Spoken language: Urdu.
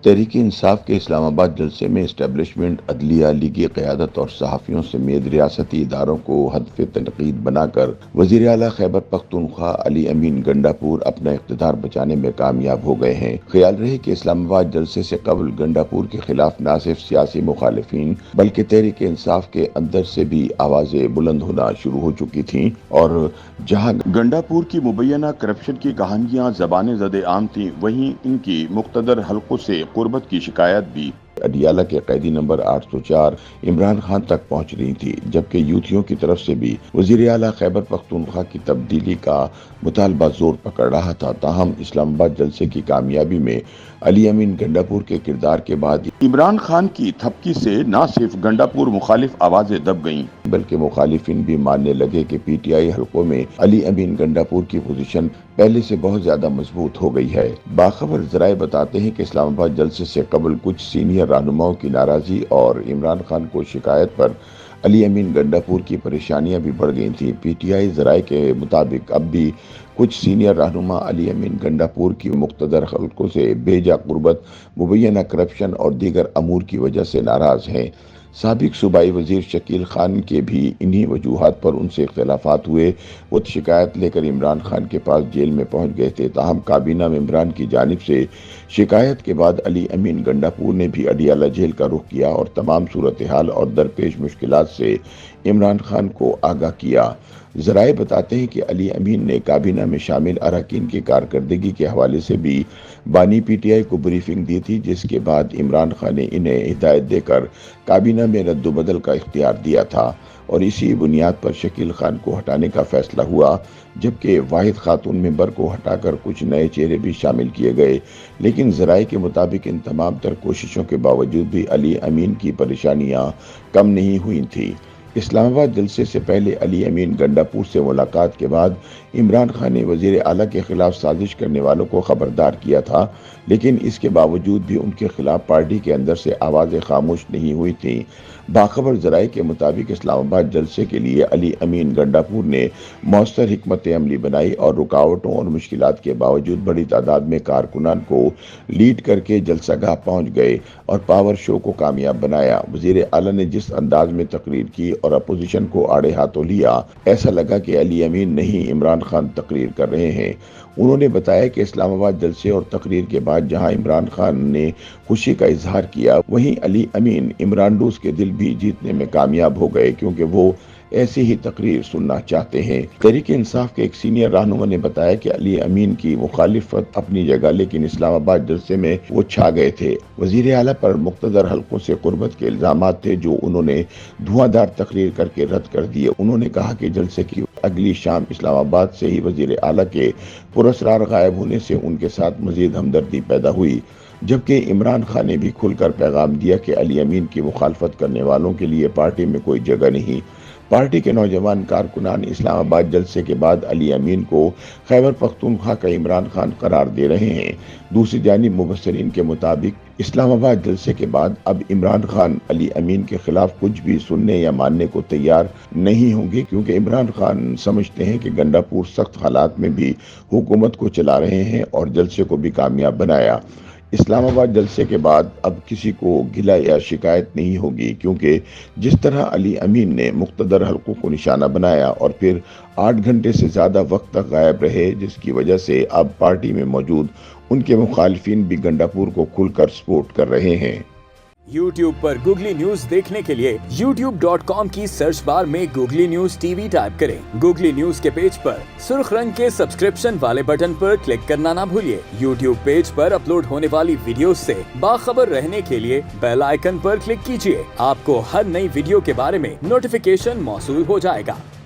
تحریک انصاف کے اسلام آباد جلسے میں اسٹیبلشمنٹ، عدلیہ، لیگی قیادت اور صحافیوں سمیت ریاستی اداروں کو ہدف تنقید بنا کر وزیر اعلیٰ خیبر پختونخوا علی امین گنڈاپور اپنا اقتدار بچانے میں کامیاب ہو گئے ہیں۔ خیال رہے کہ اسلام آباد جلسے سے قبل گنڈاپور کے خلاف نہ صرف سیاسی مخالفین بلکہ تحریک انصاف کے اندر سے بھی آوازیں بلند ہونا شروع ہو چکی تھیں، اور جہاں گنڈاپور کی مبینہ کرپشن کی کہانیاں زبان زد عام تھیں، وہیں ان کی مقتدر حلقوں سے قربت کی شکایت بھی اڈیالہ کے قیدی نمبر 804 عمران خان تک پہنچ رہی تھی، جبکہ یوتھیوں کی طرف سے بھی وزیر اعلیٰ خیبر پختونخوا کی تبدیلی کا مطالبہ زور پکڑ رہا تھا۔ تاہم اسلام آباد جلسے کی کامیابی میں علی امین گنڈاپور کے کردار کے بعد عمران خان کی تھپکی سے نہ صرف گنڈاپور مخالف آوازیں دب گئیں بلکہ مخالفین بھی ماننے لگے کہ پی ٹی آئی حلقوں میں علی امین گنڈاپور کی پوزیشن پہلے سے بہت زیادہ مضبوط ہو گئی ہے۔ باخبر ذرائع بتاتے ہیں کہ اسلام آباد جلسے سے قبل کچھ سینئر رہنماؤں کی ناراضی اور عمران خان کو شکایت پر علی امین گنڈاپور کی پریشانیاں بھی بڑھ گئی تھیں۔ پی ٹی آئی ذرائع کے مطابق اب بھی کچھ سینئر رہنما علی امین گنڈاپور کی مقتدر حلقوں سے بے جا قربت، مبینہ کرپشن اور دیگر امور کی وجہ سے ناراض ہیں۔ سابق صوبائی وزیر شکیل خان کے بھی انہی وجوہات پر ان سے اختلافات ہوئے۔ وہ شکایت لے کر عمران خان کے پاس جیل میں پہنچ گئے تھے، تاہم کابینہ ممبران کی جانب سے شکایت کے بعد علی امین گنڈاپور نے بھی اڈیالہ جیل کا رخ کیا اور تمام صورتحال اور درپیش مشکلات سے عمران خان کو آگاہ کیا۔ ذرائع بتاتے ہیں کہ علی امین نے کابینہ میں شامل اراکین کی کارکردگی کے حوالے سے بھی بانی پی ٹی آئی کو بریفنگ دی تھی، جس کے بعد عمران خان نے انہیں ہدایت دے کر کابینہ میں رد و بدل کا اختیار دیا تھا، اور اسی بنیاد پر شکیل خان کو ہٹانے کا فیصلہ ہوا، جبکہ واحد خاتون ممبر کو ہٹا کر کچھ نئے چہرے بھی شامل کیے گئے۔ لیکن ذرائع کے مطابق ان تمام تر کوششوں کے باوجود بھی علی امین کی پریشانیاں کم نہیں ہوئی تھیں۔ اسلام آباد جلسے سے پہلے علی امین گنڈاپور سے ملاقات کے بعد عمران خان نے وزیر اعلیٰ کے خلاف سازش کرنے والوں کو خبردار کیا تھا، لیکن اس کے باوجود بھی ان کے خلاف پارٹی کے اندر سے آوازیں خاموش نہیں ہوئی تھیں۔ باخبر ذرائع کے مطابق اسلام آباد جلسے کے لیے علی امین گنڈاپور نے مؤثر حکمت عملی بنائی اور رکاوٹوں اور مشکلات کے باوجود بڑی تعداد میں کارکنان کو لیڈ کر کے جلسہ گاہ پہنچ گئے اور پاور شو کو کامیاب بنایا۔ وزیر اعلیٰ نے جس انداز میں تقریر کی اور اپوزیشن کو آڑے ہاتھوں لیا، ایسا لگا کہ علی امین نہیں عمران خان تقریر کر رہے ہیں۔ انہوں نے بتایا کہ اسلام آباد جلسے اور تقریر کے بعد جہاں عمران خان نے خوشی کا اظہار کیا، وہیں علی امین عمران ڈوز کے دل بھی جیتنے میں کامیاب ہو گئے، کیونکہ وہ ایسی ہی تقریر سننا چاہتے ہیں۔ تحریک انصاف کے ایک سینئر رہنما نے بتایا کہ علی امین کی مخالفت اپنی جگہ، لیکن اسلام آباد جلسے میں وہ چھا گئے تھے۔ وزیر اعلیٰ پر مقتدر حلقوں سے قربت کے الزامات تھے جو انہوں نے دھواں دار تقریر کر کے رد کر دیے۔ انہوں نے کہا کہ جلسے کی اگلی شام اسلام آباد سے ہی وزیر اعلیٰ کے پراسرار غائب ہونے سے ان کے ساتھ مزید ہمدردی پیدا ہوئی، جبکہ عمران خان نے بھی کھل کر پیغام دیا کہ علی امین کی مخالفت کرنے والوں کے لیے پارٹی میں کوئی جگہ نہیں۔ پارٹی کے نوجوان کارکنان اسلام آباد جلسے کے بعد علی امین کو خیبر پختونخوا کا عمران خان قرار دے رہے ہیں۔ دوسری جانب مبصرین کے مطابق اسلام آباد جلسے کے بعد اب عمران خان علی امین کے خلاف کچھ بھی سننے یا ماننے کو تیار نہیں ہوں گے، کیونکہ عمران خان سمجھتے ہیں کہ گنڈاپور سخت حالات میں بھی حکومت کو چلا رہے ہیں اور جلسے کو بھی کامیاب بنایا۔ اسلام آباد جلسے کے بعد اب کسی کو گلہ یا شکایت نہیں ہوگی، کیونکہ جس طرح علی امین نے مقتدر حلقوں کو نشانہ بنایا اور پھر 8 گھنٹے سے زیادہ وقت تک غائب رہے، جس کی وجہ سے اب پارٹی میں موجود ان کے مخالفین بھی گنڈاپور کو کھل کر سپورٹ کر رہے ہیں۔ YouTube پر گوگلی نیوز دیکھنے کے لیے youtube.com کی سرچ بار میں googly news T V type کریں۔ گوگلی نیوز کے پیج پر سرخ رنگ کے سبسکرپشن والے بٹن پر کلک کرنا نہ بھولیے۔ YouTube پیج پر اپلوڈ ہونے والی ویڈیوز سے باخبر رہنے کے لیے بیل آئیکن پر کلک کیجیے۔ آپ کو ہر نئی ویڈیو کے بارے میں نوٹیفیکیشن موصول ہو جائے گا۔